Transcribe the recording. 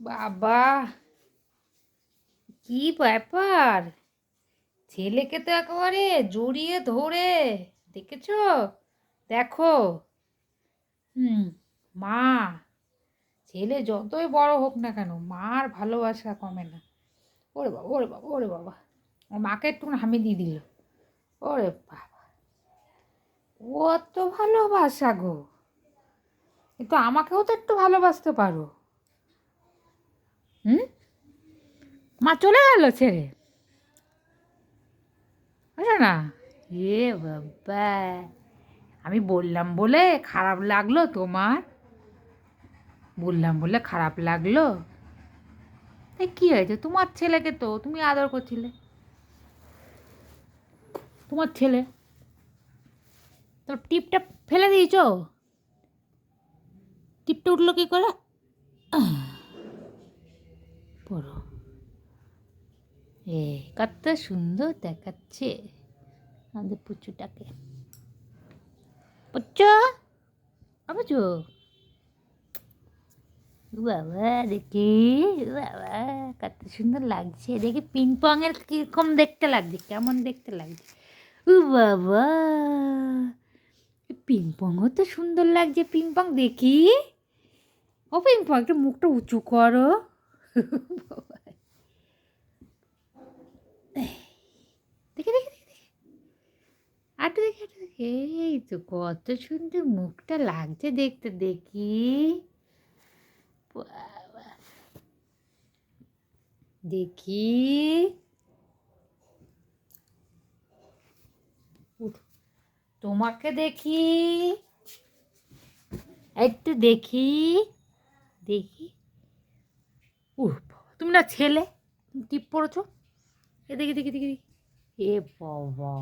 বাবা, কি ব্যাপার! ছেলেকে তো একেবারে জড়িয়ে ধরে, দেখেছো? দেখো। হুম। মা, ছেলে যতই বড় হোক না কেন, মার ভালোবাসা কমে না। ওরে বাবা, ওরে বাবা, ওরে বাবা! ও মাকে একটু হামি দিয়ে দিল। ওরে বাবা, ও তো ভালোবাসা গো! কিন্তু আমাকেও তো একটু ভালোবাসতে পারো। হুম। মা চলে গেল ছেড়ে, বুঝো না? এ বাবা, আমি বললাম বলে খারাপ লাগলো তোমার? বললাম বলে খারাপ লাগলো? তাই কী হয়েছে? তোমার ছেলেকে তো তুমি আদর করছিলে, তোমার ছেলে তো টিপটা ফেলে দিয়েছো। টিপটা উঠলো কী করে? পড়ো। কত সুন্দর দেখাচ্ছে আমাদের পুচুটাকে। পুচু, পুচু, বাবা দেখি, বাবা কত সুন্দর লাগছে দেখি। পিং পং এর কিরকম দেখতে লাগছে, কেমন দেখতে লাগছে। ও বাবা, পিং পংও তো সুন্দর লাগছে। পিং পং দেখি, ও পিং পং একটু মুখটা উঁচু করো। দেখি দেখি দেখি দেখি, আটু দেখি, আটু দেখি। এই তো কত সুন্দর মুখটা লাগছে দেখতে, দেখি। বাবা, দেখি। উঠ, তোমাকে দেখি, একটু দেখি, দেখি। উহ বাবা, তুমি না ছেলে, তুমি টিপ পড়েছো। এ দেখি দেখি দেখি দেখি। এ বাবা,